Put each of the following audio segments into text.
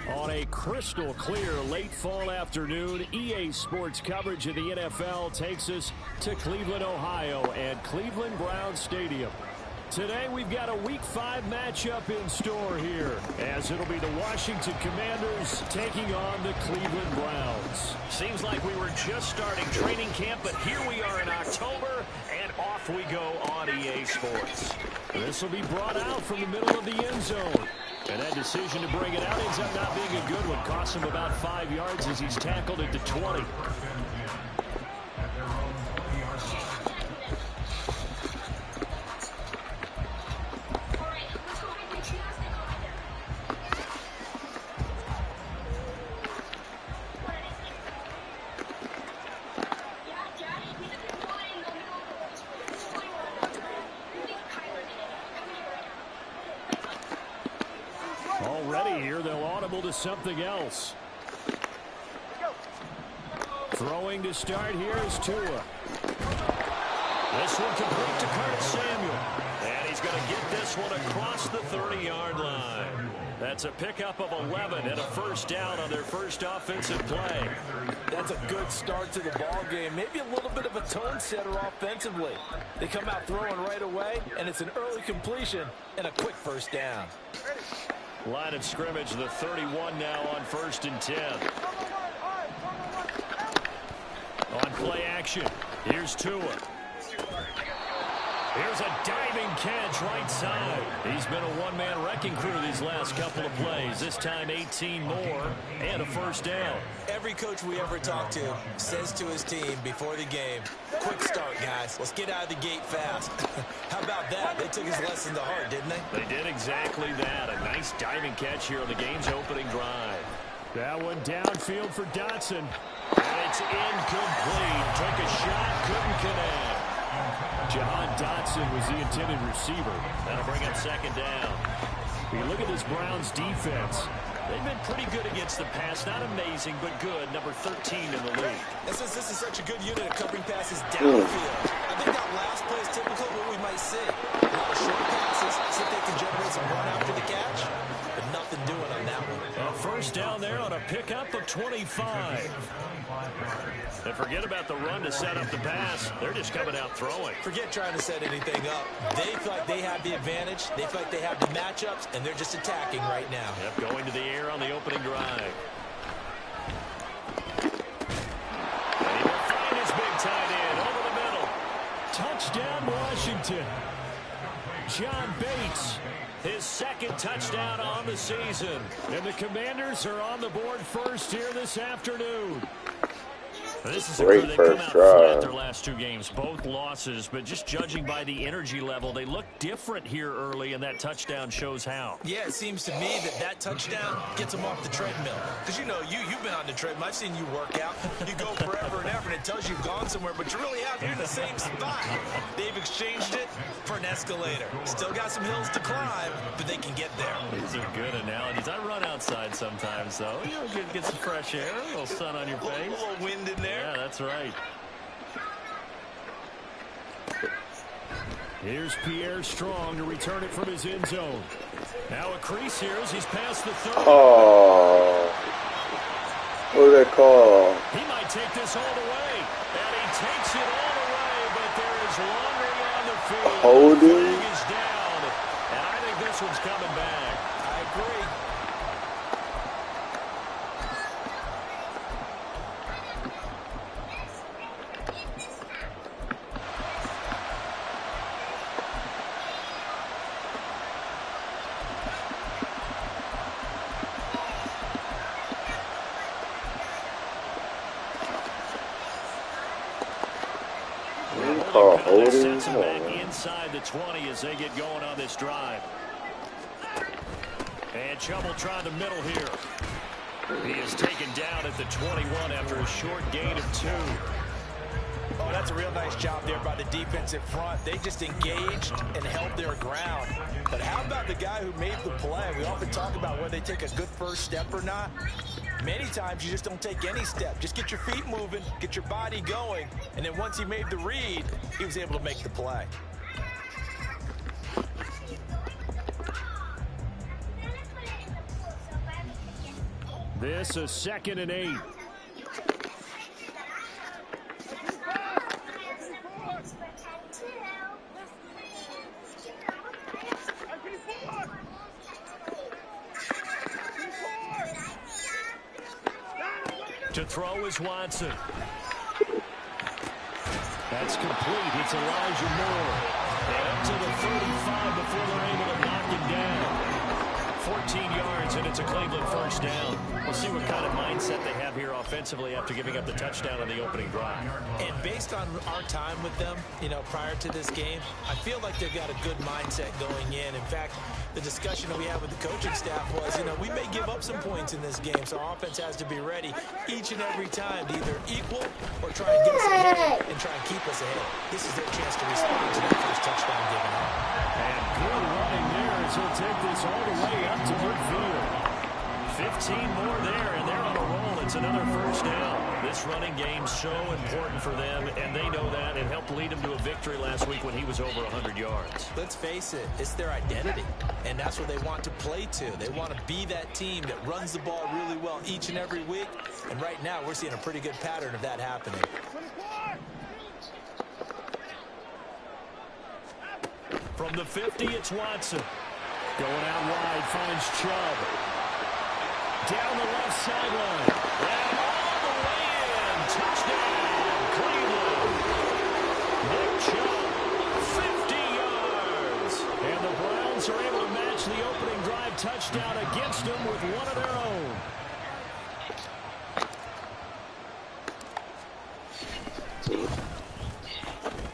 On a crystal clear late fall afternoon, EA Sports coverage of the NFL takes us to Cleveland, Ohio, and Cleveland Browns Stadium. Today we've got a Week 5 matchup in store here, as it'll be the Washington Commanders taking on the Cleveland Browns. Seems like we were just starting training camp, but here we are in October, and off we go on EA Sports. This will be brought out from the middle of the end zone. And that decision to bring it out ends up not being a good one. Costs him about 5 yards as he's tackled at the 20. Already here, they'll audible to something else. Throwing to start here is Tua. This one complete to Curtis Samuel. And he's going to get this one across the 30-yard line. That's a pickup of 11 and a first down on their first offensive play. That's a good start to the ball game. Maybe a little bit of a tone setter offensively. They come out throwing right away, and it's an early completion and a quick first down. Line of scrimmage, the 31 now on 1st and 10. On play action, here's Tua. Here's a diving catch right side. He's been a one-man wrecking crew these last couple of plays. This time 18 more and a first down. Every coach we ever talk to says to his team before the game, quick start, guys. Let's get out of the gate fast. How about that? They took his lesson to heart, didn't they? They did exactly that. A nice diving catch here on the game's opening drive. That one downfield for Dotson. And it's incomplete. Took a shot, couldn't connect. Jahan Dotson was the intended receiver. That'll bring up second down. If you look at this Browns defense, they've been pretty good against the pass. Not amazing, but good. Number 13 in the league. And since this is such a good unit of covering passes downfield, I think that last play is typical of what we might see. A lot of short passes, see if they can generate some run after the catch, but nothing doing on that one. A first down there on a pickup of 25. And forget about the run to set up the pass. They're just coming out throwing. Forget trying to set anything up. They feel like they have the advantage. They feel like they have the matchups, and they're just attacking right now. Yep, going to the air on the opening drive. And he will find his big tight end over the middle. Touchdown, Washington. John Bates, his second touchdown on the season. And the Commanders are on the board first here this afternoon. This is a crew that come out flat their last two games, both losses, but just judging by the energy level, they look different here early, and that touchdown shows how. Yeah, it seems to me that touchdown gets them off the treadmill. Because, you know, you've been on the treadmill. I've seen you work out. You go forever and ever, and it tells you you've gone somewhere, but you really have. You're in the same spot. They've exchanged it for an escalator. Still got some hills to climb, but they can get there. These are good analogies. I run outside sometimes, though. You know, get some fresh air, a little sun on your face. A little wind in there. Yeah, that's right. Here's Pierre Strong to return it from his end zone. Now a crease here as he's past the 30. Oh, what do they call? He might take this all the way. And he takes it all the way, but there is laundering on the field. Holding. The flag is down. And I think this one's coming back. I agree. Sets him back inside the 20 as they get going on this drive. And Chubb will try the middle here. He is taken down at the 21 after a short gain of 2. Oh, that's a real nice job there by the defensive front. They just engaged and held their ground. But how about the guy who made the play? We often talk about whether they take a good first step or not. Many times you just don't take any step. Just get your feet moving, get your body going, and then once he made the read, he was able to make the play. This is 2nd and 8. To throw is Watson. That's complete. It's Elijah Moore. And up to the 35 before they're able to knock him down. 14 yards, and it's a Cleveland first down. We'll see what kind of mindset they have here offensively after giving up the touchdown on the opening drive. And based on our time with them, prior to this game, I feel like they've got a good mindset going in. In fact, the discussion that we had with the coaching staff was, we may give up some points in this game, so our offense has to be ready each and every time to either equal or try and get us ahead and try and keep us ahead. This is their chance to respond to that first touchdown given up. And good running there as he'll take this all the way up to midfield. 15 more there, and they're on a roll. It's another first down. This running game's so important for them, and they know that. It helped lead them to a victory last week when he was over 100 yards. Let's face it, it's their identity, and that's what they want to play to. They want to be that team that runs the ball really well each and every week, and right now we're seeing a pretty good pattern of that happening. From the 50, it's Watson. Going out wide, finds Chubb. Down the left sideline. And all the way in. Touchdown, Cleveland. Nick Chubb, 50 yards. And the Browns are able to match the opening drive touchdown against them with one of their own.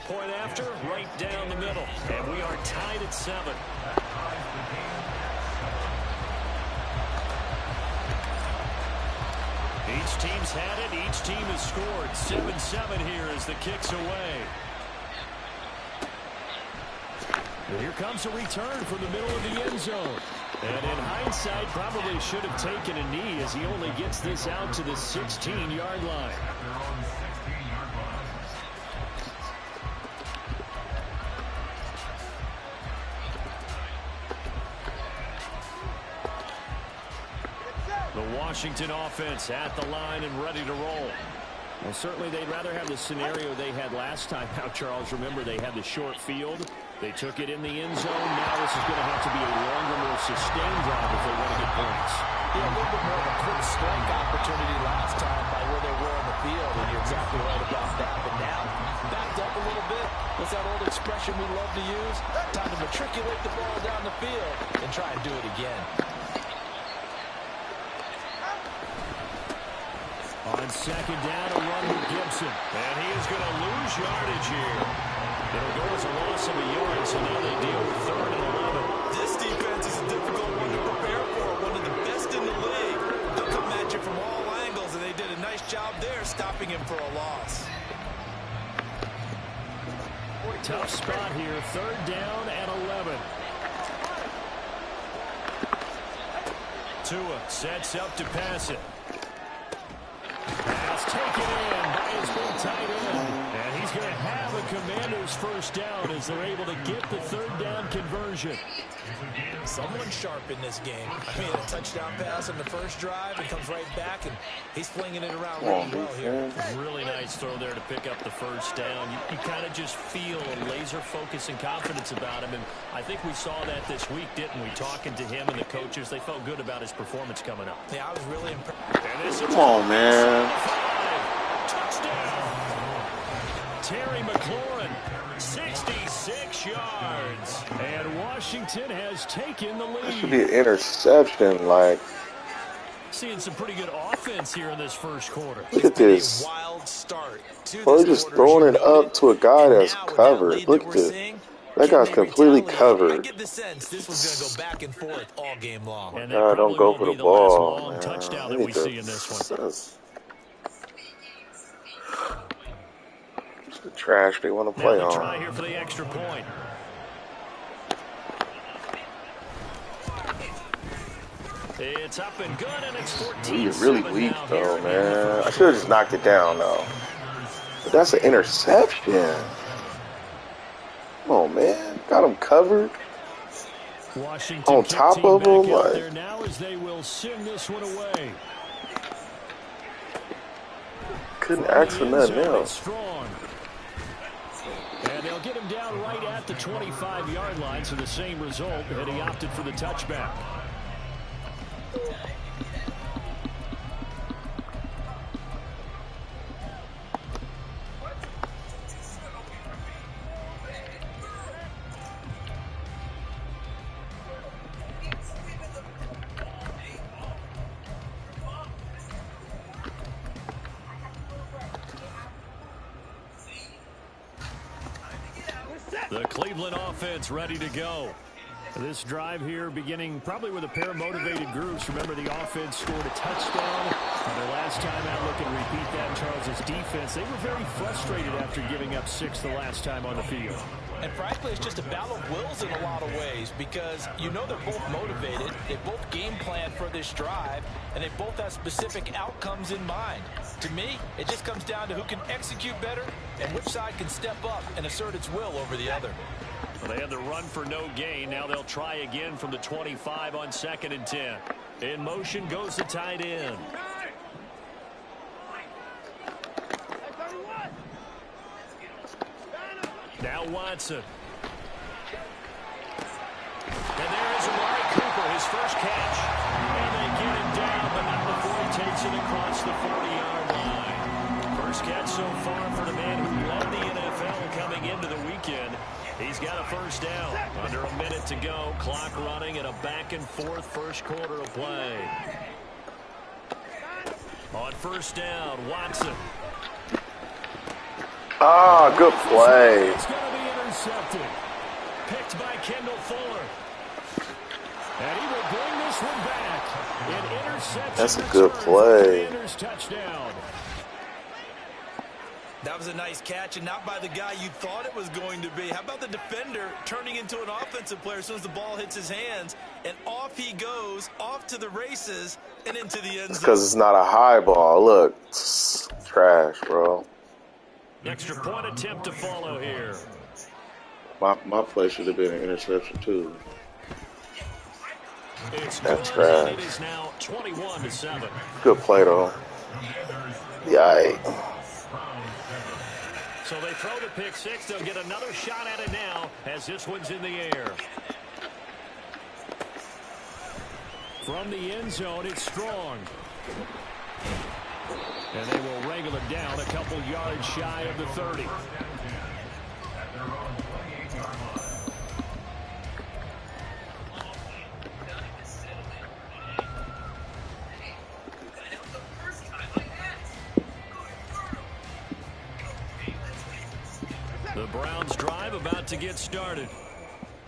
Point after, right down the middle. And we are tied at 7. Each team's had it. Each team has scored. 7-7 here as the kick's away. And here comes a return from the middle of the end zone. And in hindsight, probably should have taken a knee as he only gets this out to the 16-yard line. The Washington offense at the line and ready to roll. Well, certainly they'd rather have the scenario they had last time. Now, Charles, remember they had the short field. They took it in the end zone. Now this is going to have to be a longer, more sustained drive if they want to get points. Yeah, a little bit more of a quick strike opportunity last time by where they were on the field, and you're exactly right about that. But now, backed up a little bit. What's that old expression we love to use? Time to matriculate the ball down the field and try and do it again. On second down, a run with Gibson. And he is going to lose yardage here. It'll go as a loss of a yard, so now they deal with 3rd and 11. This defense is a difficult one to prepare for. One of the best in the league. They'll come at you from all angles, and they did a nice job there stopping him for a loss. Tough spot here. 3rd down and 11. Tua sets up to pass it. Pass taken in by his big tight end. And he's going to have a Commander's first down as they're able to get the 3rd down conversion. Someone sharp in this game. I mean, a touchdown pass on the first drive and comes right back, and he's flinging it around really well here. Really nice throw there to pick up the first down. You kind of just feel a laser focus and confidence about him, and I think we saw that this week, didn't we? Talking to him and the coaches, they felt good about his performance coming up. Yeah, I was really impressed. Come on, man. Touchdown. Terry McLaurin, 66 yards. And Washington has taken the lead. Should be an interception, like. Seeing some pretty good offense here in this first quarter. Look at this. Wild start to They're just throwing it up to a guy that's covered. Look at this. That guy's completely covered. I get the sense this was going to go back and forth all game long. And God, don't go for the ball, man. Touchdown that we see in this one. It's the trash they want to play on. Try here for the extra point. It's up and good, and it's 14. You're really weak, though, man. I should have just knocked it down, though. But that's an interception. Come on, man. Got him covered. Washington on top of him. Like, there now as they will send this one away. shouldn't From ask the for end nothing zone, it's else. Strong. And they'll get him down right at the 25-yard line, so the same result, and he opted for the touchback. The Cleveland offense ready to go. This drive here beginning probably with a pair of motivated groups. Remember, the offense scored a touchdown. Their last time out, look and repeat that, Charles' defense. They were very frustrated after giving up 6 the last time on the field. And frankly, it's just a battle of wills in a lot of ways because you know they're both motivated. They both game plan for this drive, and they both have specific outcomes in mind. To me, it just comes down to who can execute better and which side can step up and assert its will over the other. Well, they had the run for no gain. Now they'll try again from the 25 on 2nd and 10. In motion goes the tight end. Now Watson. And there is Amari Cooper, his first catch. And they get him down, but not before he takes it across the 40-yard line. First catch so far for the man who led the NFL coming into the weekend. He's got a first down. Under a minute to go. Clock running in a back-and-forth first quarter of play. On first down, Watson. Ah, good play. It's going to be intercepted. Picked by Kendall Fuller. And he will bring this one back. An interception. That's a good play. Touchdown. That was a nice catch, and not by the guy you thought it was going to be. How about the defender turning into an offensive player as soon as the ball hits his hands, and off he goes, off to the races, and into the end zone. Because it's not a high ball. Look, it's trash, bro. Extra point attempt to follow here. My play should have been an interception, too. It's That's good, trash. and it is now 21-7. Good play, though. Yikes. So they throw the pick six. They'll get another shot at it now as this one's in the air. From the end zone, it's Strong. And they will wrangle it down a couple yards shy of the 30. The Browns drive about to get started.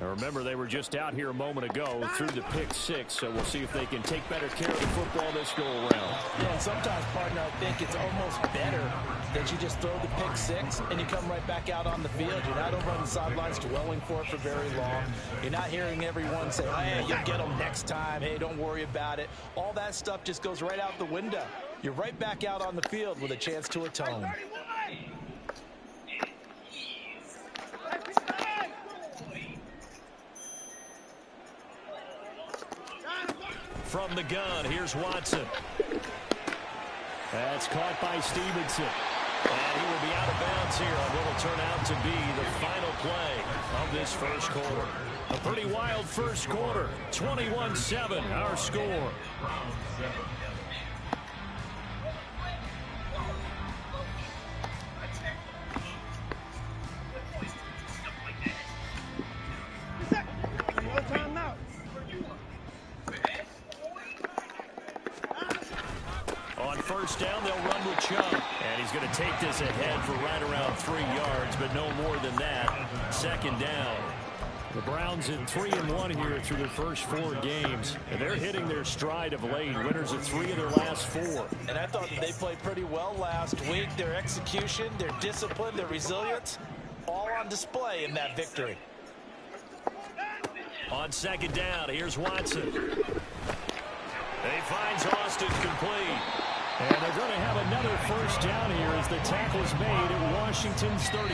Now remember, they were just out here a moment ago through the pick six, so we'll see if they can take better care of the football this go-around. Yeah, and sometimes, partner, I think it's almost better that you just throw the pick six and you come right back out on the field. You're not over on the sidelines dwelling for it for very long. You're not hearing everyone say, hey, you'll get them next time. Hey, don't worry about it. All that stuff just goes right out the window. You're right back out on the field with a chance to atone. From the gun, here's Watson. That's caught by Stevenson. And he will be out of bounds here on what will turn out to be the final play of this first quarter. A pretty wild first quarter. 21-7, our score. First down, they'll run with Chubb. And he's going to take this ahead for right around 3 yards, but no more than that. Second down. The Browns in 3-1 here through their first 4 games. And they're hitting their stride of late. Winners of 3 of their last 4. And I thought that they played pretty well last week. Their execution, their discipline, their resilience, all on display in that victory. On second down, here's Watson. He finds Austin complete. And they're going to have another first down here as the tackle is made at Washington's 35.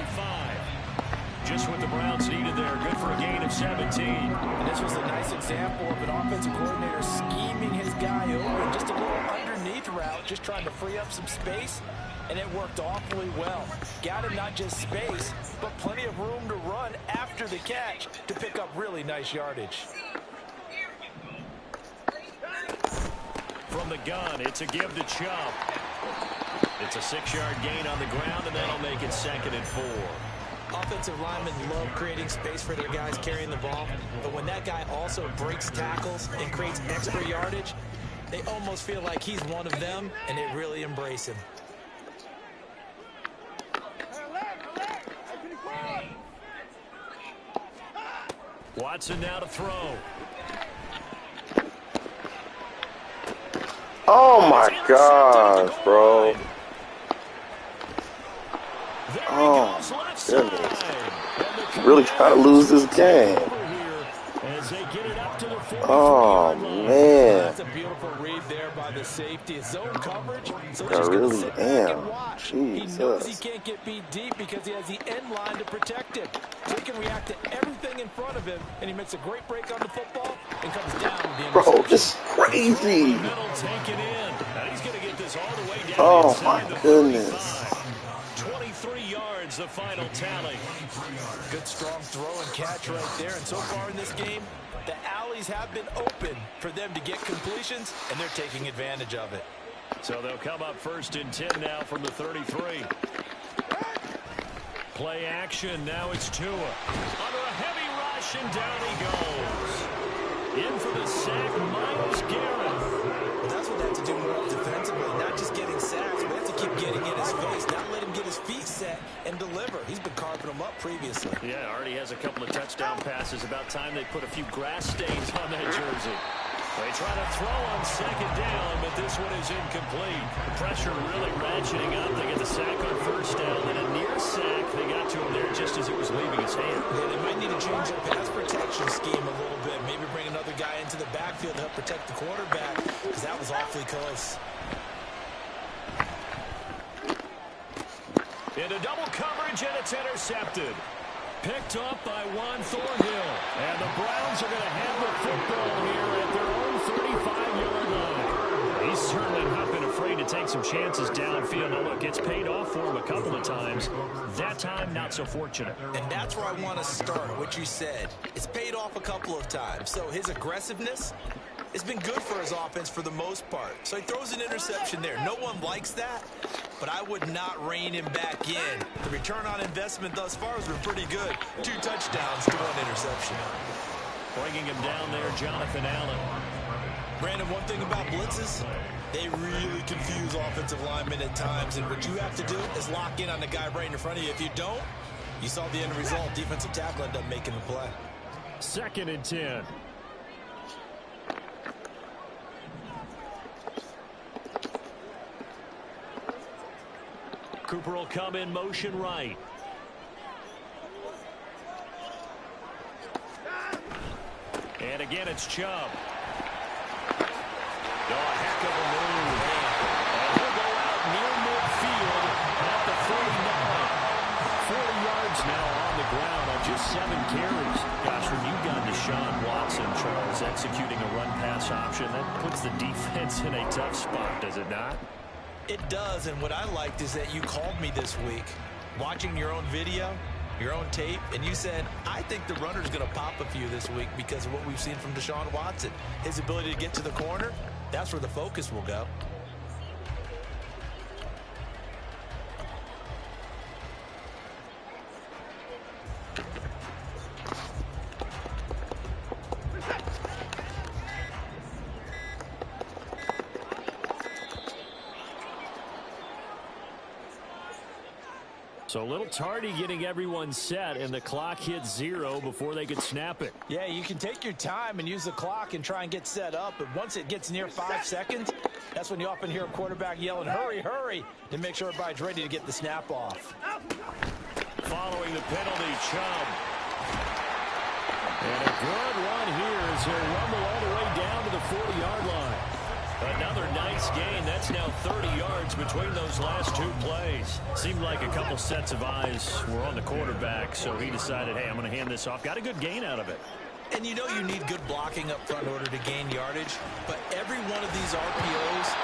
Just what the Browns needed there. Good for a gain of 17. And this was a nice example of an offensive coordinator scheming his guy over and just a little underneath underneath route, just trying to free up some space, and it worked awfully well. Got him not just space, but plenty of room to run after the catch to pick up really nice yardage. From the gun, it's a give to Chubb. It's a 6-yard gain on the ground, and that'll make it 2nd and 4. Offensive linemen love creating space for their guys carrying the ball, but when that guy also breaks tackles and creates extra yardage, they almost feel like he's one of them, and they really embrace him. Watson now to throw. Oh my gosh, bro. Oh, goodness. Really trying to lose this game. Oh, man. That's a beautiful read there by the safety. It's zone coverage, so he's I just going to really sit back am. and watch. Jesus. He knows he can't get beat deep because he has the end line to protect him. So he can react to everything in front of him, and he makes a great break on the football and comes down with the interception. Bro, this is crazy. Oh, my goodness. 23 yards, the final tally. Good strong throw and catch right there. And so far in this game, the alleys have been open for them to get completions, and they're taking advantage of it. So they'll come up 1st and 10 now from the 33. Play action. Now it's Tua. Under a heavy rush, and down he goes. In for the sack, Myles Garrett. Well, that's what they have to do more defensively. Not just getting sacks, but they have to keep getting in his face. Not let him get his feet set and deliver. He's been carving them up previously. Yeah, already has a couple of touchdown passes. About time they put a few grass stains on that jersey. They try to throw on 2nd down, but this one is incomplete. The pressure really ratcheting up. They get the sack on 1st down, and a near sack. They got to him there just as it was leaving his hand. Yeah, they might need to change their pass protection scheme a little bit. Maybe bring another guy into the backfield to help protect the quarterback, because that was awfully close. Into double coverage, and it's intercepted. Picked up by Juan Thornhill. And the Browns are going to have the football here at their own 35-yard line. He's certainly not been afraid to take some chances downfield. Now, look, it's paid off for him a couple of times. That time, not so fortunate. And that's where I want to start, what you said. It's paid off a couple of times. So his aggressiveness has been good for his offense for the most part. So he throws an interception there. No one likes that, but I would not rein him back in. The return on investment thus far has been pretty good. 2 touchdowns to 1 interception. Bringing him down there, Jonathan Allen. Brandon, one thing about blitzes, they really confuse offensive linemen at times, and what you have to do is lock in on the guy right in front of you. If you don't, you saw the end result. Defensive tackle ended up making the play. 2nd and 10. Cooper will come in motion right. And again, it's Chubb. Oh, a heck of a move. And he'll go out near midfield at the 49. 40 yards now on the ground on just 7 carries. Gosh, when you've got Deshaun Watson, Charles, executing a run-pass option, that puts the defense in a tough spot, does it not? It does, and what I liked is that you called me this week, watching your own video, your own tape, and you said, I think the runner's going to pop a few this week because of what we've seen from Deshaun Watson. His ability to get to the corner, that's where the focus will go. So a little tardy getting everyone set, and the clock hits 0 before they could snap it. Yeah, you can take your time and use the clock and try and get set up, but once it gets near 5 seconds, that's when you often hear a quarterback yelling, hurry, hurry, to make sure everybody's ready to get the snap off. Following the penalty, Chubb. And a good run here as he'll rumble all the way down to the 40-yard line. Another nice gain. That's now 30 yards between those last 2 plays. Seemed like a couple sets of eyes were on the quarterback, so he decided, hey, I'm going to hand this off. Got a good gain out of it. And you know you need good blocking up front in order to gain yardage, but every one of these RPOs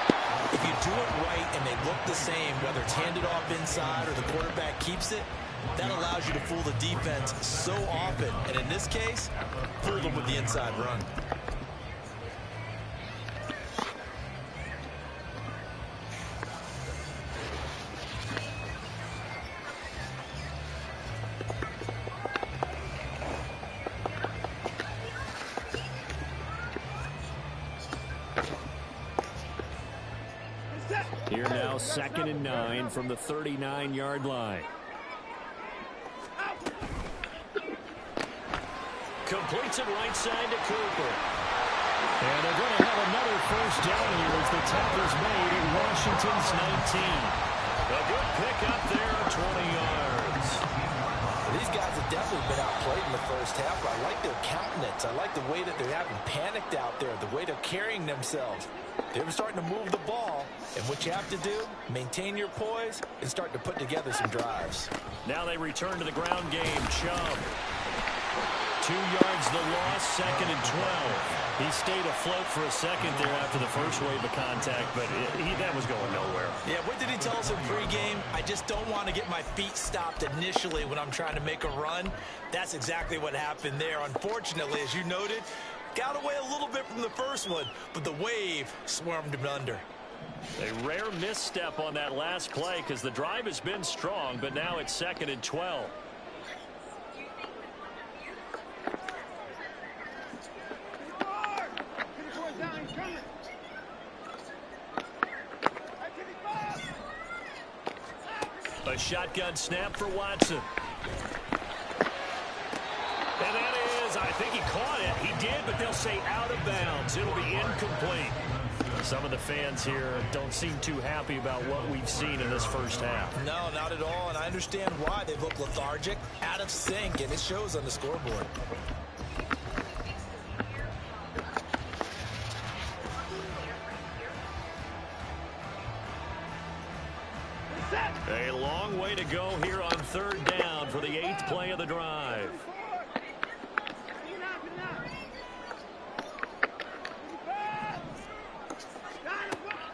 If you do it right and they look the same, whether it's handed off inside or the quarterback keeps it, that allows you to fool the defense so often. And in this case, fool them with the inside run. Here now, 2nd and 9 from the 39-yard line. Completes it right side to Cooper. And they're going to have another first down here as the tackle's made in Washington's 19. A good pickup there of 20 yards. These guys have definitely been outplayed in the first half. I like their countenance. I like the way that they haven't panicked out there, the way they're carrying themselves. They're starting to move the ball, and what you have to do, maintain your poise and start to put together some drives. Now they return to the ground game. Chubb. 2 yards the loss, 2nd and 12. He stayed afloat for a second there after the first wave of contact, but that was going nowhere. Yeah, what did he tell us in pregame? I just don't want to get my feet stopped initially when I'm trying to make a run. That's exactly what happened there. Unfortunately, as you noted, got away a little bit from the first one, but the wave swarmed him under. A rare misstep on that last play because the drive has been strong, but now it's 2nd and 12. A shotgun snap for Watson. And that is, I think he caught it. He did, but they'll say out of bounds. It'll be incomplete. Some of the fans here don't seem too happy about what we've seen in this first half. No, not at all, and I understand why. They look lethargic, out of sync, and it shows on the scoreboard. A long way to go here on 3rd down for the 8th play of the drive.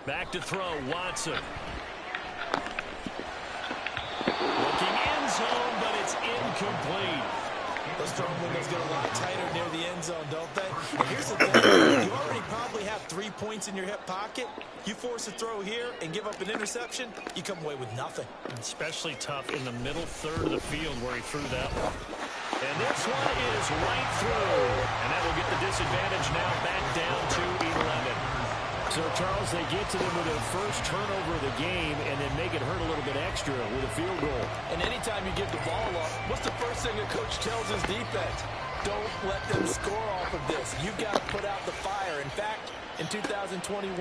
Back to throw, Watson. Looking end zone, but it's incomplete. Those throwing windows get a lot tighter near the end zone, don't they? And here's the thing. You already probably have 3 points in your hip pocket. You force a throw here and give up an interception, you come away with nothing. Especially tough in the middle third of the field where he threw that one. And this one is right through. And that will get the disadvantage now back down to 11. So, Charles, they get to them with their first turnover of the game and then make it hurt a little bit extra with a field goal. And anytime you give the ball up, what's the first thing a coach tells his defense? Don't let them score off of this. You've got to put out the fire. In fact, in 2021,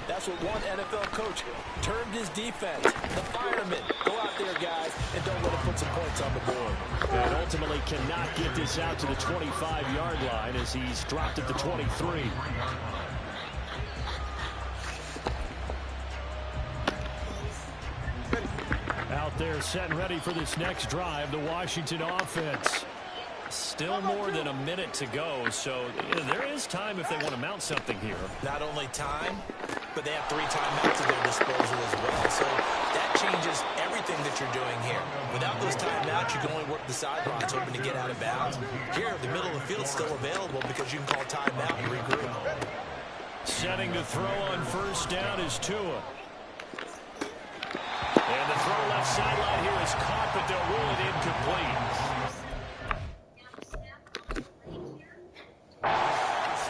that's what one NFL coach termed his defense. The firemen. Go out there, guys, and don't let them put some points on the board. And ultimately cannot get this out to the 25-yard line as he's dropped at the 23. Out there set and ready for this next drive, the Washington offense. Still more than a minute to go, so there is time if they want to mount something here. Not only time, but they have 3 timeouts at their disposal as well. So that changes everything that you're doing here. Without those timeouts, you can only work the sidelines, hoping to get out of bounds. Here, the middle of the field is still available because you can call timeout and regroup. Setting to throw on first down is Tua. And the throw left sideline here is caught, but they'll rule it incomplete.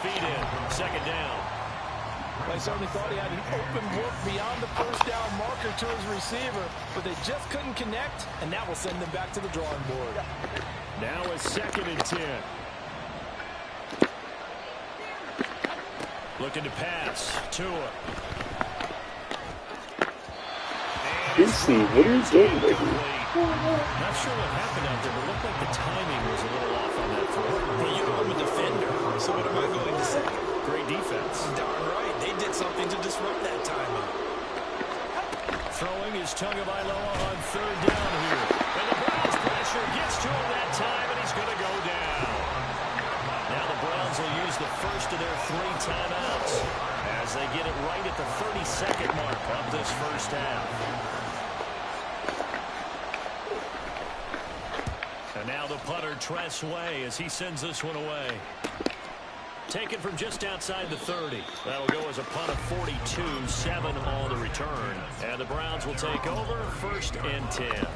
Speed in, 2nd down. I certainly thought he had an open look beyond the first down marker to his receiver, but they just couldn't connect, and that will send them back to the drawing board. Now a 2nd and 10. Looking to pass, Tua. DC, what are you doing, baby? Not sure what happened out there, but it looked like the timing was a little off on that throw. Well, you know I'm a defender, so what am I going to say? Great defense. Darn right. They did something to disrupt that timing. Throwing is Tagovailoa on 3rd down here. And the Browns pressure gets to him that time, and he's going to go down. Now the Browns Browns will use the first of their 3 timeouts as they get it right at the 30-second mark of this first half. And now the punter, Tress Way, as he sends this one away. Taken from just outside the 30. That'll go as a punt of 42, 7 on the return. And the Browns will take over, 1st and 10.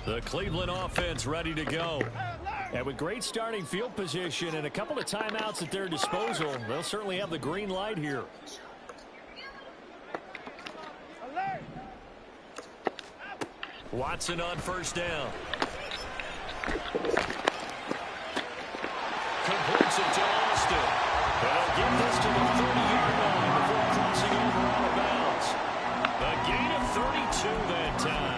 The Cleveland offense ready to go. And with great starting field position and a couple of timeouts at their disposal, they'll certainly have the green light here. Watson on 1st down. Completes it to Austin. They'll get this to the 30-yard line before crossing over out of bounds. A gain of 32 that time.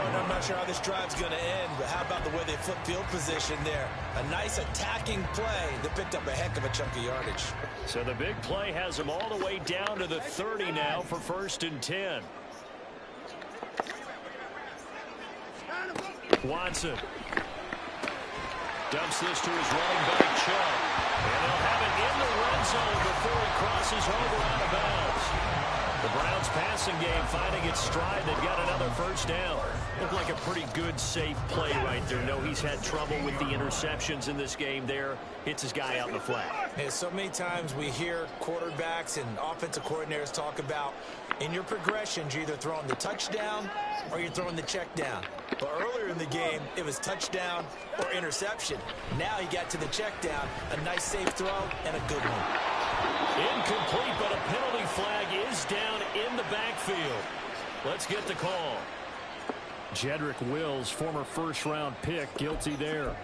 I'm not sure how this drive's going to end, but how about the way they flip field position there? A nice attacking play that picked up a heck of a chunk of yardage. So the big play has them all the way down to the 30 now for 1st and 10. Watson dumps this to his running back, Chubb. And they'll have it in the red zone before he crosses over out of bounds. The Browns passing game finding its stride. They've got another 1st down. Looked like a pretty good, safe play right there. No, he's had trouble with the interceptions in this game there. Hits his guy out in the flat. Yeah, so many times we hear quarterbacks and offensive coordinators talk about in your progressions, you're either throwing the touchdown or you're throwing the check down. But earlier in the game, it was touchdown or interception. Now he got to the check down, a nice safe throw, and a good one. Incomplete, but a penalty flag is down in the backfield. Let's get the call. Jedrick Wills, former 1st-round pick, guilty there.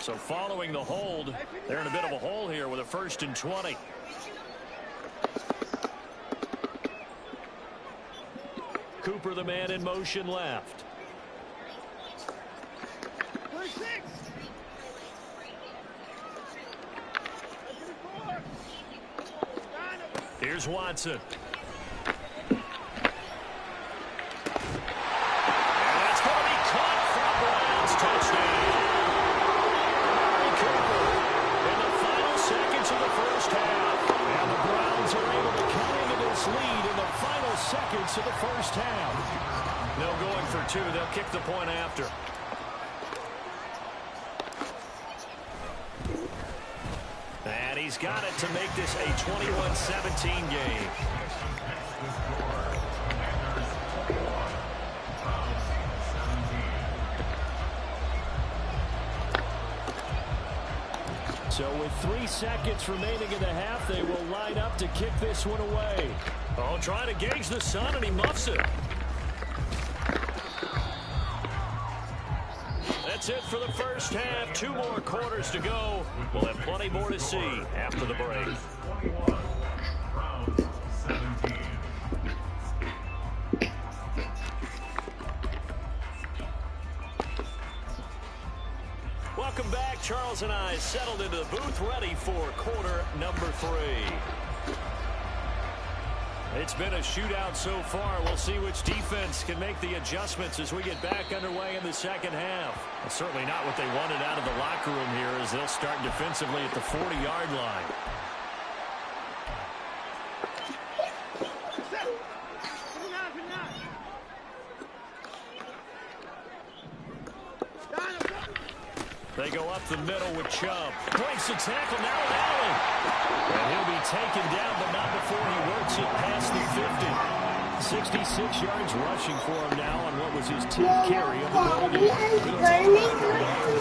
So following the hold, they're in a bit of a hole here with a 1st and 20. Cooper, the man in motion left. Here's Watson. And that's going to be caught for a Browns touchdown. Cooper in the final seconds of the first half. And the Browns are able to cut into this lead in the final seconds of the first half. No going for 2. They'll kick the point after. And he's got it to make this a 21-17 game. So with 3 seconds remaining in the half, they will line up to kick this one away. Oh, trying to gauge the sun, and he muffs it. That's it for the first half. 2 more quarters to go. We'll have plenty more to see after the break. Welcome back. Charles and I settled into the booth ready for quarter number 3. It's been a shootout so far. We'll see which defense can make the adjustments as we get back underway in the second half. Well, certainly not what they wanted out of the locker room here as they'll start defensively at the 40-yard line. They go up the middle with Chubb. Breaks the tackle, now an alley. And he'll be taken down, but not before he works it past the 50. 66 yards rushing for him now on what was his 10th carry of the ball game.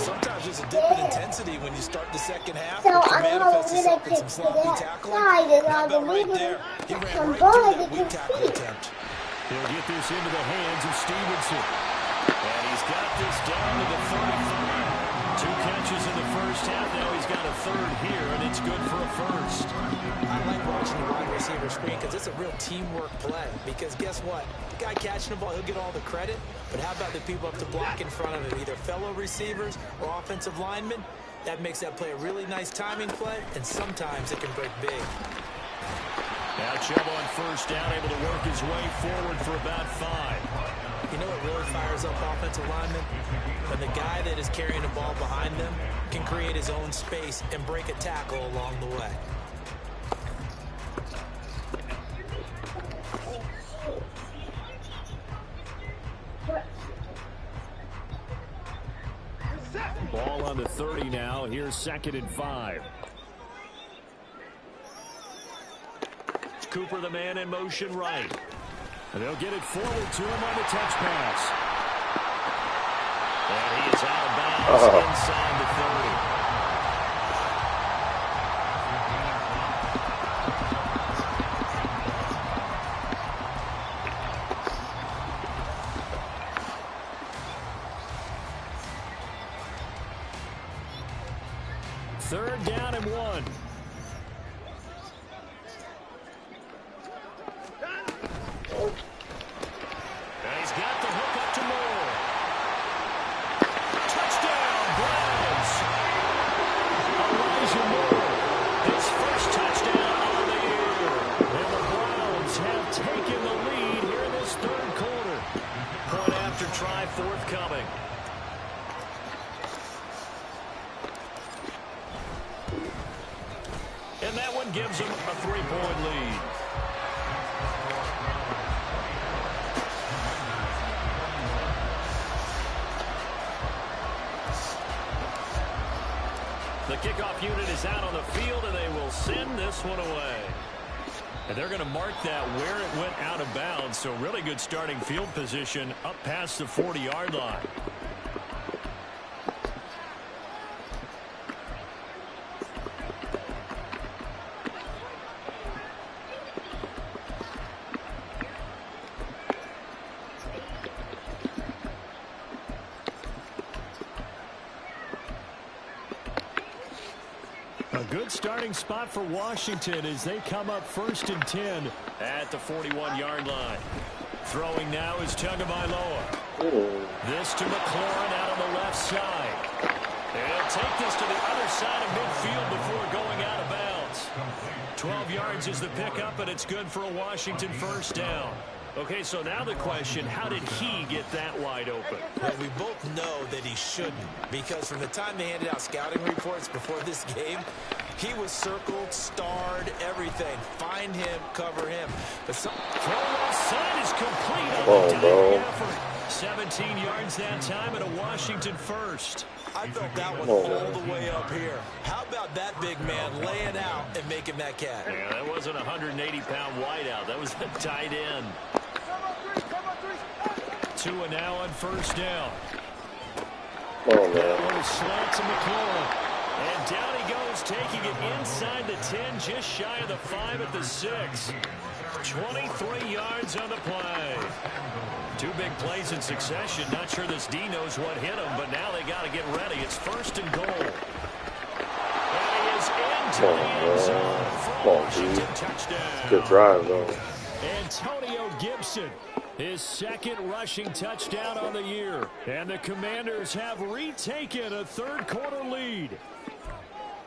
Sometimes there's a dip in intensity when you start the second half. So it can manifest itself in some sloppy tackling. That belt right there, he ran right through that weak tackle attempt. He'll get this into the hands of Stevenson. And he's got this down to the 35. 2 catches in the first half. Now he's got a third here, and it's good for a first. I like watching the wide receiver screen because it's a real teamwork play. Because guess what? The guy catching the ball, he'll get all the credit. But how about the people up to block in front of him, either fellow receivers or offensive linemen? That makes that play a really nice timing play, and sometimes it can break big. Now Chubb on first down, able to work his way forward for about 5. You know what really fires up offensive linemen? When the guy that is carrying the ball behind them can create his own space and break a tackle along the way. Ball on the 30 now. Here's 2nd and 5. Cooper, the man in motion right. And they'll get it forward to him on the touch pass. And he is out of bounds inside the 30. Third down and 1. And he's got the hook up to Moore. Touchdown, Browns. Elijah Moore, his first touchdown on the year. And the Browns have taken the lead here in this third quarter. Point after try forthcoming. And that one gives them a 3-point lead. The kickoff unit is out on the field, and they will send this one away. And they're going to mark that where it went out of bounds. So really good starting field position up past the 40-yard line. A good starting spot for Washington as they come up 1st and 10 at the 41-yard line. Throwing now is Tagovailoa. This to McLaurin out on the left side. And he'll take this to the other side of midfield before going out of bounds. 12 yards is the pickup, and it's good for a Washington first down. Okay, so now the question, how did he get that wide open? Well, we both know that he shouldn't, because from the time they handed out scouting reports before this game, he was circled, starred, everything. Find him, cover him. But some throw offside is complete on the diving effort. 17 yards that time and a Washington first. I felt that one all the way up here. How about that big man laying out and making that catch? Yeah, that wasn't a 180-pound wideout. That was a tight end. Tua now on first down. That one is slant to McLaurin. And down he goes, taking it inside the 10, just shy of the 5 at the 6. 23 yards on the play. 2 big plays in succession. Not sure this D knows what hit him, but now they got to get ready. It's 1st and goal. And he is into the end zone for a Washington touchdown. Good drive, though. Antonio Gibson, his 2nd rushing touchdown on the year. And the Commanders have retaken a third-quarter lead.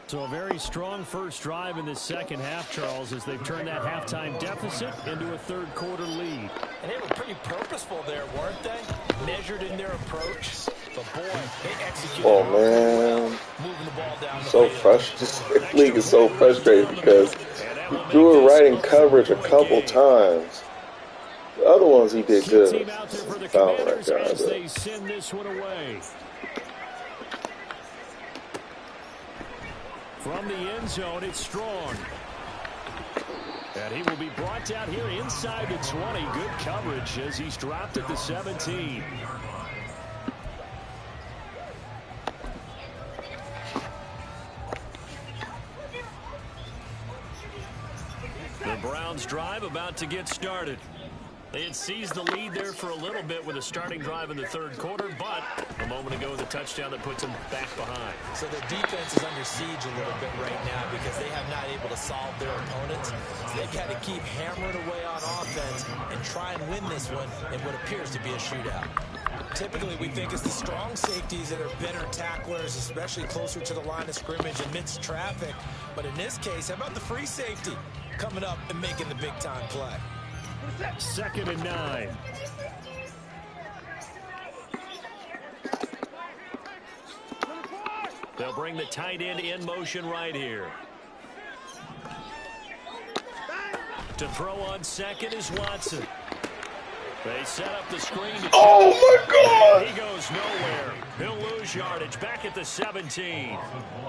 So a very strong first drive in the second half, Charles, as they've turned that halftime deficit into a third-quarter lead. And they were pretty purposeful there, weren't they? Measured in their approach. But, boy, they executed man. moving the ball down the So field. frustrated. This league is so frustrated because he threw it right in coverage a couple times. The other ones he did good. Team out there for the Foul Commanders right there, as they send this one away. From the end zone, it's Strong. And he will be brought down here inside the 20. Good coverage as he's dropped at the 17. The Browns drive about to get started. They had seized the lead there for a little bit with a starting drive in the third quarter, but a moment ago the touchdown that puts them back behind. So their defense is under siege a little bit right now because they have not able to solve their opponents. So they've had to keep hammering away on offense and try and win this one in what appears to be a shootout. Typically, we think it's the strong safeties that are better tacklers, especially closer to the line of scrimmage amidst traffic. But in this case, how about the free safety coming up and making the big-time play? 2nd and 9. They'll bring the tight end in motion right here. To throw on second is Watson. They set up the screen. Oh, my God. He goes nowhere. He'll lose yardage back at the 17.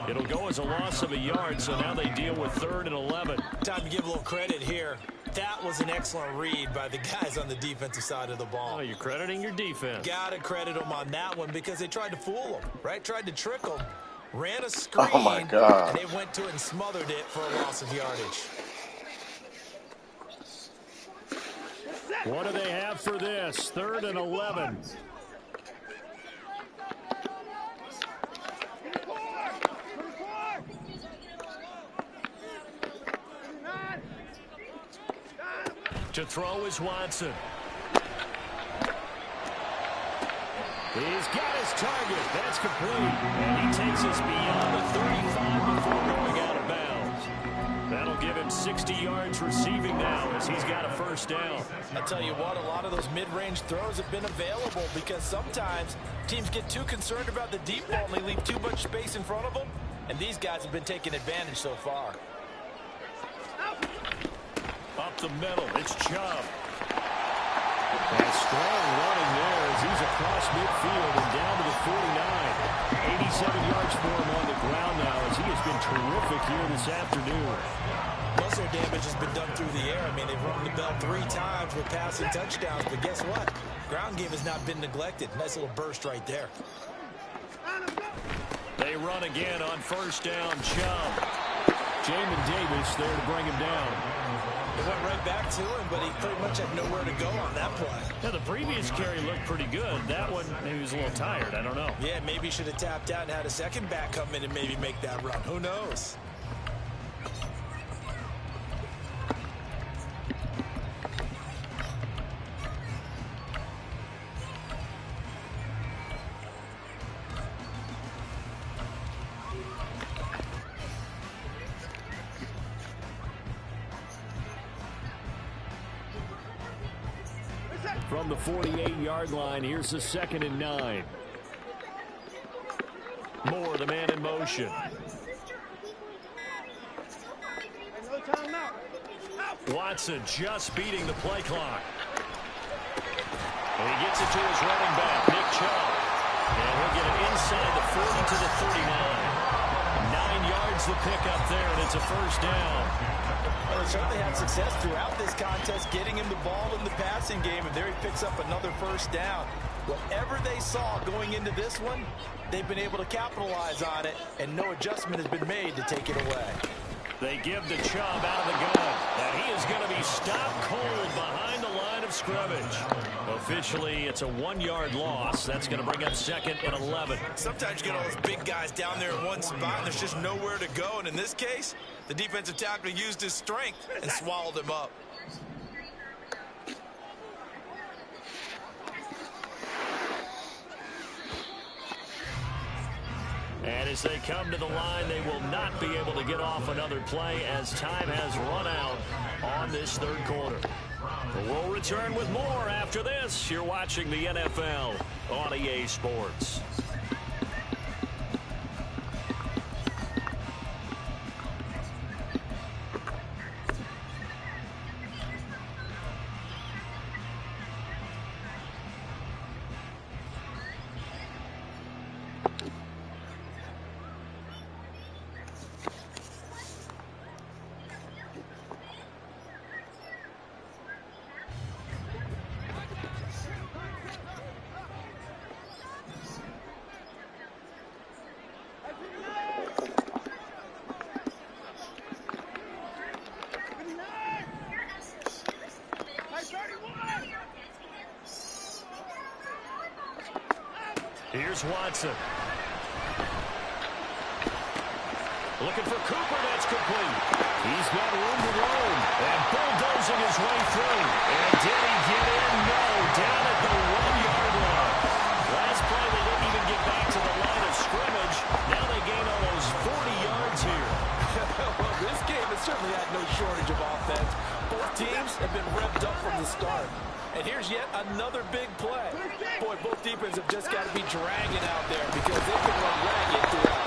It'll go as a loss of a yard, so now they deal with 3rd and 11. Time to give a little credit here. That was an excellent read by the guys on the defensive side of the ball. Oh, you're crediting your defense. Got to credit them on that one because they tried to fool them, right? Tried to trick them. Ran a screen. Oh, my God. And they went to it and smothered it for a loss of yardage. What do they have for this? 3rd and 11. To throw is Watson. He's got his target. That's complete. And he takes us beyond the 35 before going out of bounds. That'll give him 60 yards receiving now as he's got a first down. I'll tell you what, a lot of those mid-range throws have been available because sometimes teams get too concerned about the deep ball and they leave too much space in front of them. And these guys have been taking advantage so far. Up the middle, it's Chubb. And strong running there as he's across midfield and down to the 49. 87 yards for him on the ground now as he has been terrific here this afternoon. Most of their damage has been done through the air. I mean, they've rung the bell 3 times with passing touchdowns, but guess what? Ground game has not been neglected. Nice little burst right there. They run again on first down, Chubb. Jamin Davis there to bring him down. They went right back to him, but he pretty much had nowhere to go on that play. Yeah, the previous carry looked pretty good. That one, maybe he was a little tired. I don't know. Yeah, maybe he should have tapped out and had a second back come in and maybe make that run. Who knows? From the 48-yard line, here's the 2nd and 9. Moore, the man in motion. Watson just beating the play clock. And he gets it to his running back, Nick Chubb. And he'll get it inside the 40 to the 39. 9 yards the pickup there, and it's a first down. Well, they certainly had success throughout this contest, getting him the ball in the passing game, and there he picks up another first down. Whatever they saw going into this one, they've been able to capitalize on it, and no adjustment has been made to take it away. They give the Chubb out of the gun, and he is going to be stopped cold behind the line of scrimmage. Officially, it's a 1-yard loss. That's going to bring up 2nd and 11. Sometimes you get all those big guys down there in one spot, and there's just nowhere to go. And in this case, the defensive tackle used his strength and swallowed him up. And as they come to the line, they will not be able to get off another play as time has run out on this third quarter. But we'll return with more after this. You're watching the NFL on EA Sports. Here's Watson. Looking for Cooper. That's complete. He's got room to roam. And bulldozing his way through. And did he get in? No. Down at the 1-yard line. Last play, they didn't even get back to the line of scrimmage. Now they gain almost 40 yards here. Well, this game has certainly had no shortage of offense. Both teams have been revved up from the start. And here's yet another big play. Boy, both defenses have just got to be dragging out there because they can run ragged throughout.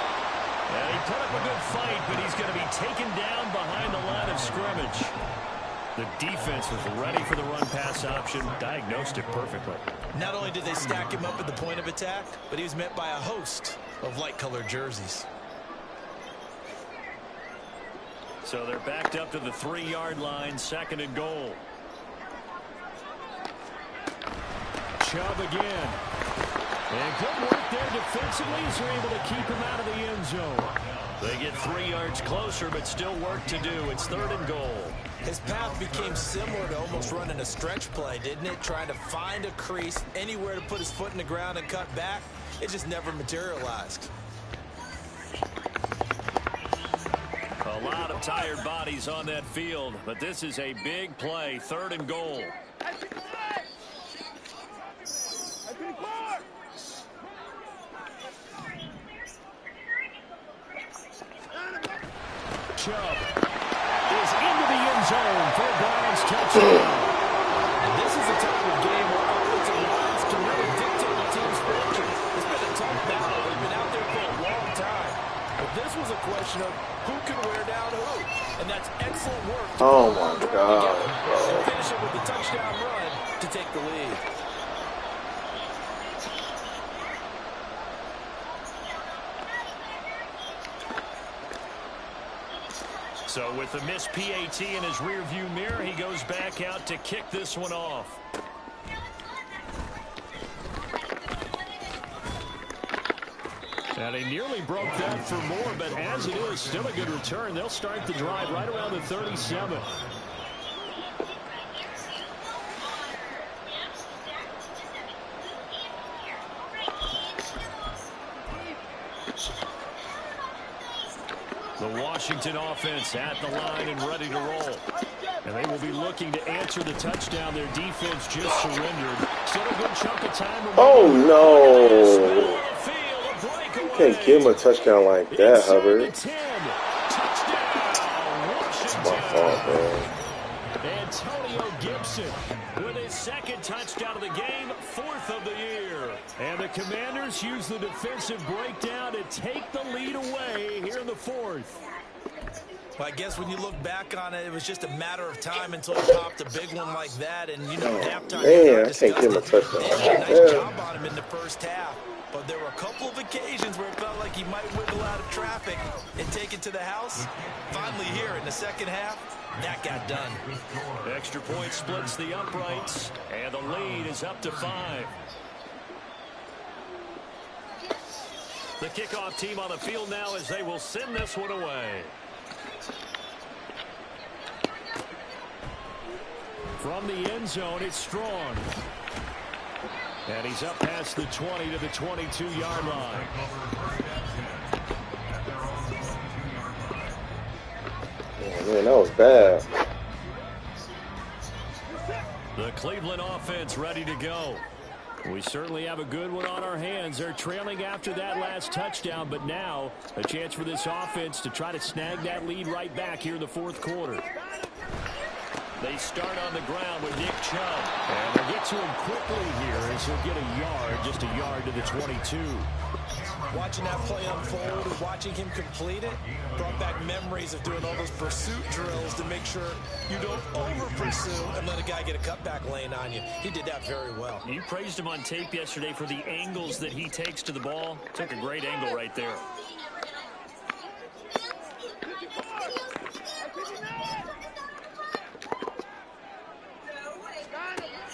Yeah, he put up a good fight, but he's going to be taken down behind the line of scrimmage. The defense was ready for the run-pass option, diagnosed it perfectly. Not only did they stack him up at the point of attack, but he was met by a host of light-colored jerseys. So they're backed up to the 3-yard line, 2nd and goal. Chubb again. And good work there defensively as they're able to keep him out of the end zone. They get 3 yards closer, but still work to do. It's 3rd and goal. His path became similar to almost running a stretch play, didn't it? Trying to find a crease, anywhere to put his foot in the ground and cut back. It just never materialized. A lot of tired bodies on that field, but this is a big play. 3rd and goal. Chubb is into the end zone for a Browns touchdown. And this is a type of game where offensive lines can really dictate the team's fortune. It's been a tough battle. They've been out there for a long time. But this was a question of who can wear down who. And that's excellent work. Oh, my God. And finish it with the touchdown run to take the lead. So with the missed PAT in his rearview mirror, he goes back out to kick this one off. And he nearly broke that for more, but as it is, still a good return. They'll start the drive right around the 37. The Washington offense at the line and ready to roll. And they will be looking to answer the touchdown. Their defense just surrendered. Still a good chunk of time remaining. Oh, no. You can't give him a touchdown like that, Hubbard. It's my fault, man. Antonio Gibson with his 2nd touchdown of the game, 4th of the year. And the Commanders use the defensive breakdown to take the lead away here in the 4th. Well, I guess when you look back on it, it was just a matter of time until he popped a big one like that. And, you know, halftime. Man, I can't give him a touchdown. They did a nice job on him in the first half. But there were a couple of occasions where it felt like he might wiggle out of traffic and take it to the house. Finally here in the 2nd half, that got done. Extra point splits the uprights, and the lead is up to 5. The kickoff team on the field now as they will send this one away. From the end zone, it's Strong. And he's up past the 20 to the 22-yard line. Oh, man, that was bad. The Cleveland offense ready to go. We certainly have a good one on our hands. They're trailing after that last touchdown, but now a chance for this offense to try to snag that lead right back here in the 4th quarter. They start on the ground with Nick Chubb. And they'll get to him quickly here as he'll get a yard, just a yard to the 22. Watching that play unfold and watching him complete it brought back memories of doing all those pursuit drills to make sure you don't over-pursue and let a guy get a cutback lane on you. He did that very well. You praised him on tape yesterday for the angles that he takes to the ball. Took a great angle right there.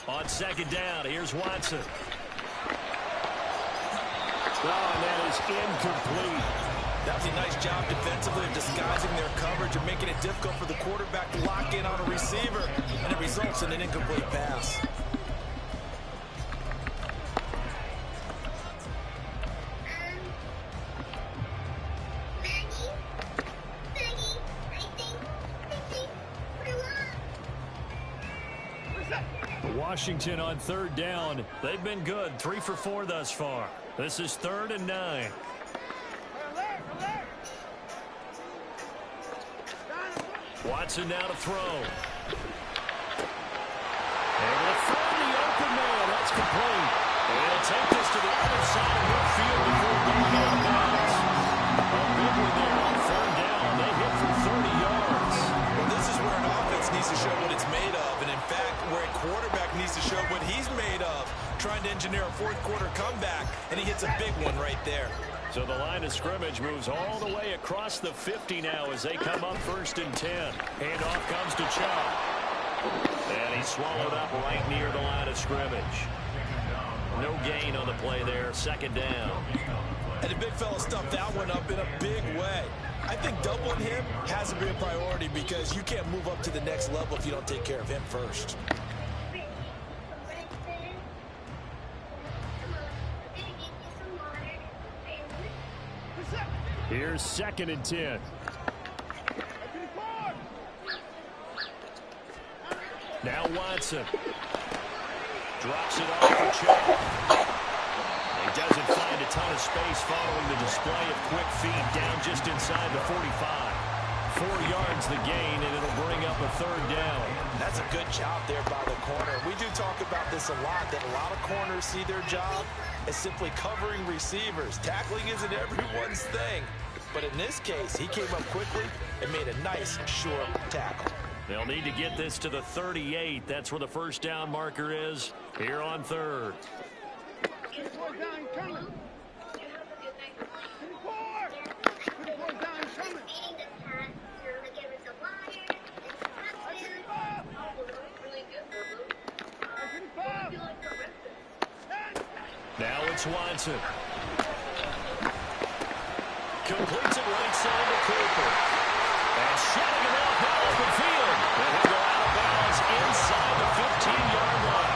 On 2nd down, here's Watson. Oh, and that is incomplete. That was a nice job defensively of disguising their coverage and making it difficult for the quarterback to lock in on a receiver, and it results in an incomplete pass. Washington on third down. They've been good, 3 for 4 thus far. This is 3rd and 9. Watson now to throw. Able to find the open man. That's complete. And he'll take this to the other side of midfield before getting out of bounds. A big one there on 3rd down. They hit for 30 yards. Well, this is where an offense needs to show what it's made of. And in fact, where a quarterback needs to show what he's made of. Trying to engineer a 4th quarter comeback. And he hits a big one right there. So the line of scrimmage moves all the way across the 50 now as they come up 1st and 10. Handoff comes to Chubb. And he's swallowed up right near the line of scrimmage. No gain on the play there, 2nd down. And the big fella stuffed that one up in a big way. I think doubling him has to be a priority because you can't move up to the next level if you don't take care of him first. Here's 2nd and 10. Now Watson. Drops it off for Chubb. He doesn't find a ton of space following the display of quick feet down just inside the 45. 4 yards the gain, and it'll bring up a 3rd down. That's a good job there by the corner. We do talk about this a lot, that a lot of corners see their job as simply covering receivers. Tackling isn't everyone's thing. But in this case, he came up quickly and made a nice, short tackle. They'll need to get this to the 38. That's where the 1st down marker is here on 3rd. Now it's Watson. Completes it right side to Cooper. And shutting it off now open field. And he'll go out of bounds inside the 15-yard line.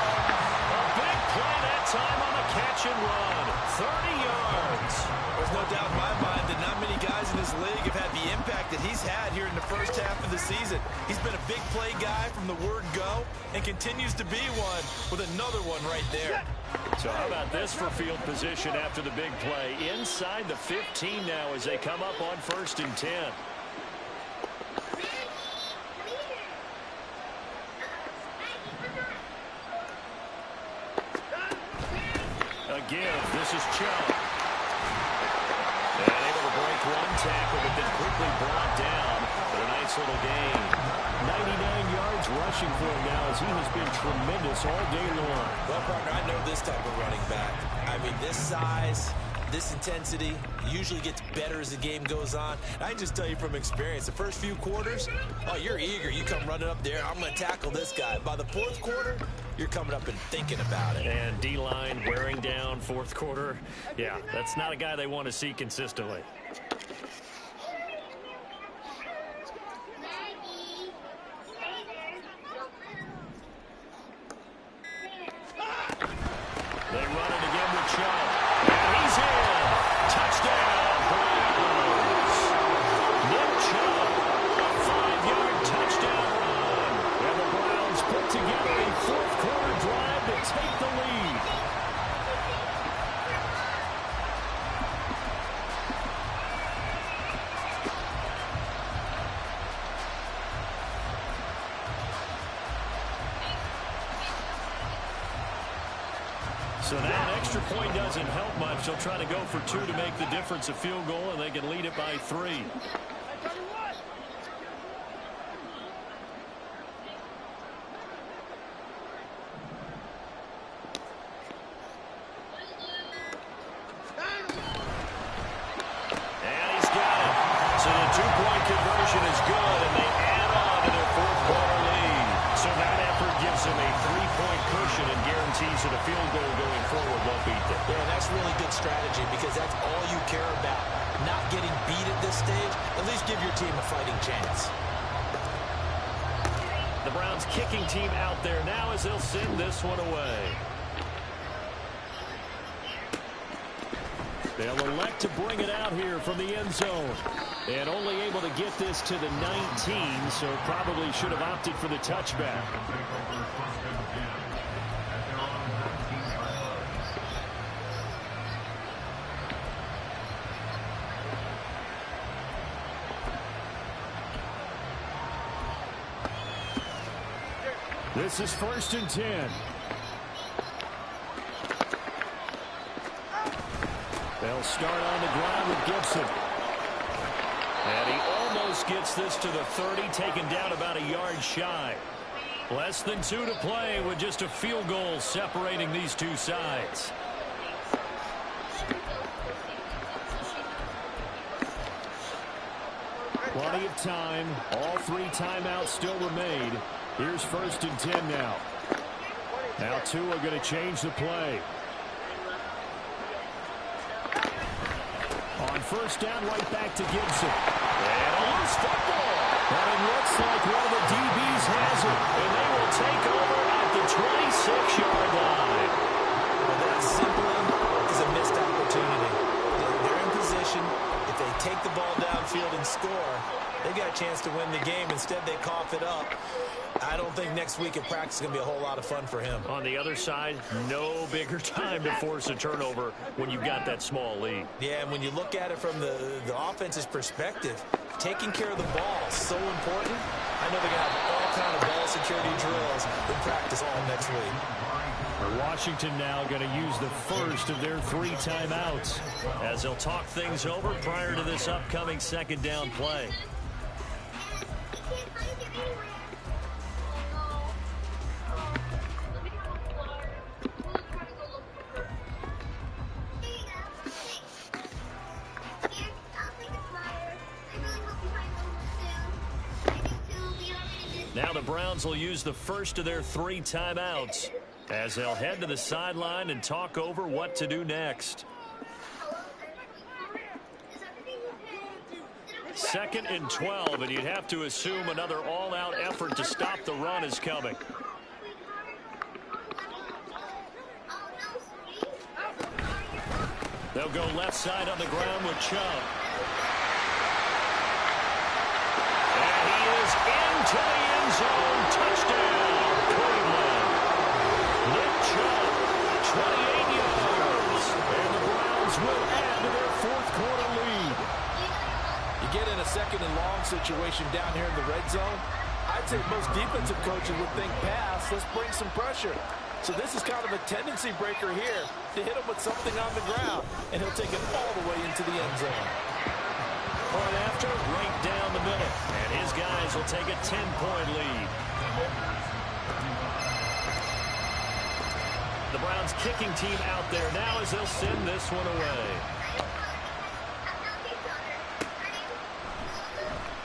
A big play that time on the catch and run. 30 yards. There's no doubt in my mind that not many guys in this league have had the impact that he's had here in the first half of the season. He's been a big play guy from the word go and continues to be one with another one right there. So how about this for field position after the big play? Inside the 15 now as they come up on 1st and 10. Again, this is Chubb. And able to break one tackle, but then quickly brought down. But a nice little gain. 99 yards rushing for him now as he has been tremendous all day long. Well, partner, I know this type of running back. I mean, this size, this intensity usually gets better as the game goes on. And I can just tell you from experience, the first few quarters, oh, you're eager. You come running up there, I'm going to tackle this guy. By the 4th quarter, you're coming up and thinking about it. And D-line wearing down 4th quarter. Yeah, that's not a guy they want to see consistently. They run it again with Chubb. And he's in. Touchdown, Browns. Nick Chubb, a 5-yard touchdown run. And the Browns put together a 4th quarter drive to take the lead. So now an extra point doesn't help much. They'll try to go for 2 to make the difference a field goal, and they can lead it by 3. And he's got it. So the 2-point conversion is good, and they add on to their 4th quarter lead. So that effort gives them a 3-point cushion and guarantees that a field goal going forward won't beat them. Yeah, that's really good strategy because that's all you care about. Not getting beat at this stage. At least give your team a fighting chance. The Browns kicking team out there now as they'll send this one away. They'll elect to bring it out here from the end zone. And only able to get this to the 19, so probably should have opted for the touchback. This is 1st and 10. They'll start on the ground with Gibson. And he almost gets this to the 30, taken down about a yard shy. Less than 2 to play with just a field goal separating these two sides. Plenty of time. All 3 timeouts still remain. Here's 1st and 10 now. Now Tua going to change the play. On 1st down, right back to Gibson. And a loose football. And it looks like one of the DBs has it. And they will take over at the 26-yard line. Well, that simply is a missed opportunity. They're in position. If they take the ball downfield and score, they got a chance to win the game. Instead, they cough it up. I don't think next week at practice is going to be a whole lot of fun for him. On the other side, no bigger time to force a turnover when you've got that small lead. Yeah, and when you look at it from the offense's perspective, taking care of the ball is so important. I know they're going to have all kind of ball security drills in practice all next week. Washington now going to use the first of their 3 timeouts as they'll talk things over prior to this upcoming 2nd down play. Now the Browns will use the first of their 3 timeouts as they'll head to the sideline and talk over what to do next. 2nd and 12, and you'd have to assume another all-out effort to stop the run is coming. They'll go left side on the ground with Chubb. And he is into the end zone. Touchdown, Cleveland. Nick Chubb, 28 yards. And the Browns will add to their 4th quarter lead. You get in a 2nd and long situation down here in the red zone, I'd say most defensive coaches would think pass, let's bring some pressure. So this is kind of a tendency breaker here to hit him with something on the ground, and he'll take it all the way into the end zone. Point after, right down the middle. And his guys will take a 10-point lead. The Browns kicking team out there now as they'll send this one away.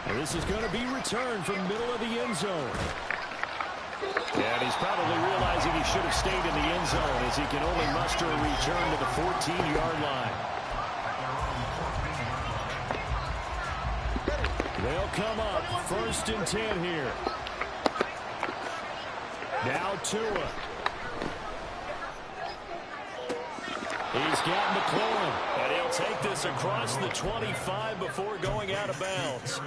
And this is going to be returned from middle of the end zone. And he's probably realizing he should have stayed in the end zone as he can only muster a return to the 14-yard line. They'll come up 1st and 10 here. Now Tua. He's got McLaurin. And he'll take this across the 25 before going out of bounds.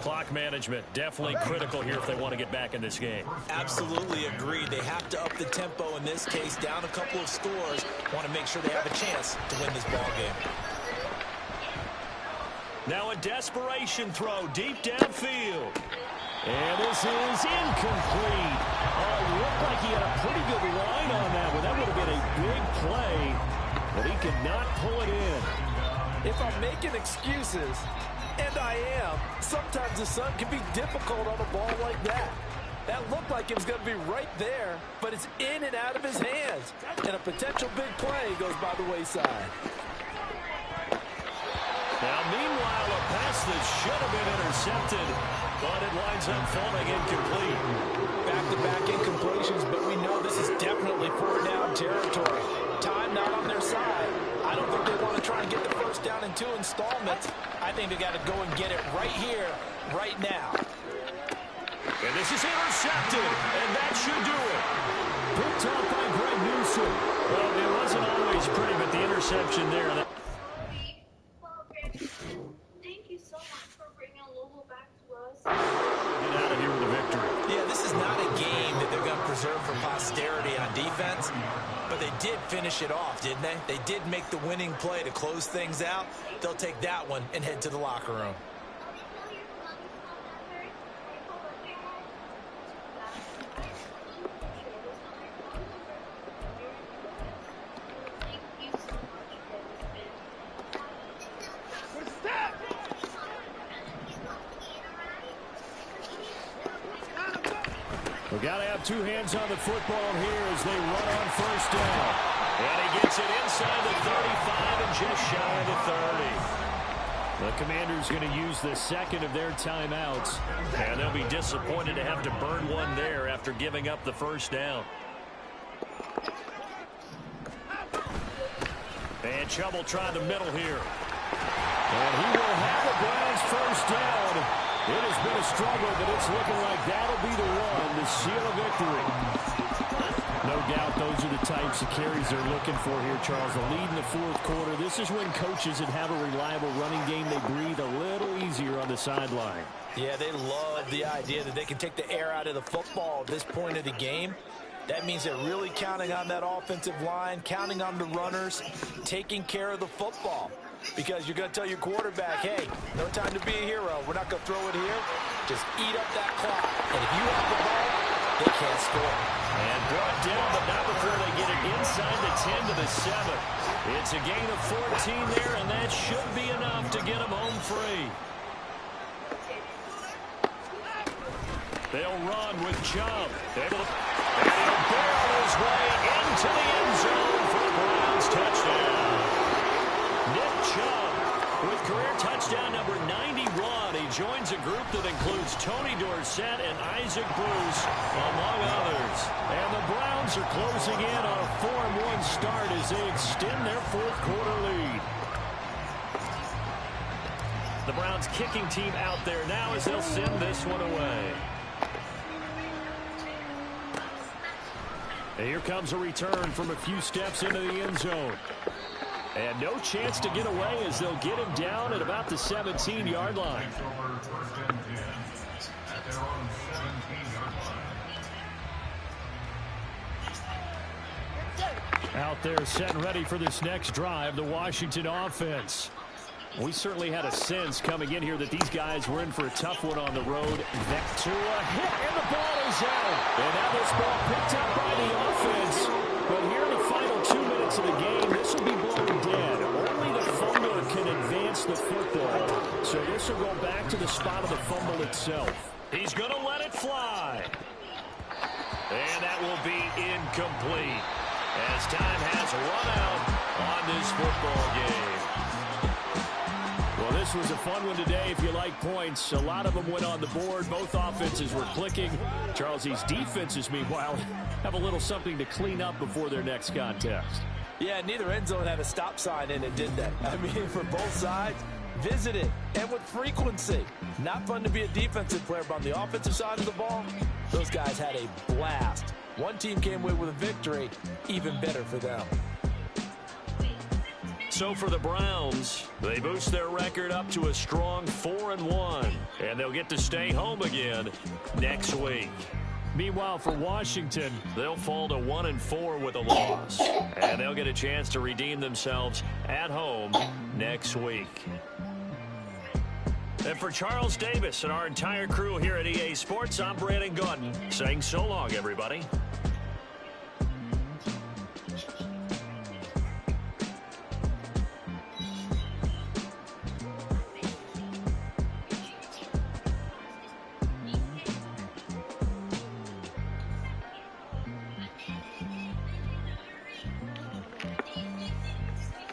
Clock management definitely critical here if they want to get back in this game. Absolutely agreed. They have to up the tempo in this case, down a couple of scores. Want to make sure they have a chance to win this ball game. Now a desperation throw deep downfield. And this is incomplete. Oh, it looked like he had a pretty good line on that, but that would have been a big play. But he could not pull it in. If I'm making excuses, and I am, sometimes the sun can be difficult on a ball like that. That looked like it was going to be right there, but it's in and out of his hands. And a potential big play goes by the wayside. Now, meanwhile, a pass that should have been intercepted, but it winds up falling incomplete. Back-to-back incompletions, but we know this is definitely 4th down territory. Time not on their side. I don't think they want to try and get the first down in 2 installments. I think they got to go and get it right here, right now. And this is intercepted, and that should do it. Picked up by Greg Newsome. Well, it wasn't always pretty, but the interception there. Thank you so much for bringing Louisville back to us. Get out of here with a victory. Yeah, this is not a game that they're going to preserve for posterity on defense, but they did finish it off, didn't they? They did make the winning play to close things out. They'll take that one and head to the locker room. We got to have two hands on the football here as they run on first down. And he gets it inside the 35 and just shy of the 30. The Commanders going to use the second of their timeouts. And they'll be disappointed to have to burn one there after giving up the first down. And Chubb will try the middle here. And he will have the Browns first down. It has been a struggle, but it's looking like that'll be the one to seal a victory. No doubt those are the types of carries they're looking for here, Charles. The lead in the fourth quarter. This is when coaches that have a reliable running game, they breathe a little easier on the sideline. Yeah, they love the idea that they can take the air out of the football at this point of the game. That means they're really counting on that offensive line, counting on the runners, taking care of the football. Because you're going to tell your quarterback, hey, no time to be a hero. We're not going to throw it here. Just eat up that clock. And if you have the ball, they can't score. And brought down, but not before they get it inside the 10 to the 7. It's a gain of 14 there, and that should be enough to get them home free. They'll run with Chubb. And he'll barrel his way into the end zone for the Browns touchdown. Nick Chubb with career touchdown number 91. He joins a group that includes Tony Dorsett and Isaac Bruce, among others. And the Browns are closing in on a 4-1 start as they extend their fourth quarter lead. The Browns kicking team out there now as they'll send this one away. And here comes a return from a few steps into the end zone. And no chance to get away as they'll get him down at about the 17-yard line. Out there set and ready for this next drive, the Washington offense. We certainly had a sense coming in here that these guys were in for a tough one on the road. Back to a hit, and the ball is out. And now this ball picked up by the offense. But here in the final 2 minutes of the game, this will be blown dead. Only the fumbler can advance the football. So this will go back to the spot of the fumble itself. He's going to let it fly. And that will be incomplete as time has run out on this football game. Well, this was a fun one today if you like points. A lot of them went on the board. Both offenses were clicking. Charles, these defenses, meanwhile, have a little something to clean up before their next contest. Yeah, neither end zone had a stop sign in it, did they? I mean, for both sides, visit it, and with frequency. Not fun to be a defensive player, but on the offensive side of the ball, those guys had a blast. One team came away with a victory, even better for them. So for the Browns, they boost their record up to a strong 4-1, and they'll get to stay home again next week. Meanwhile, for Washington, they'll fall to 1-4 with a loss, and they'll get a chance to redeem themselves at home next week. And for Charles Davis and our entire crew here at EA Sports, I'm Brandon Gaudin saying so long, everybody.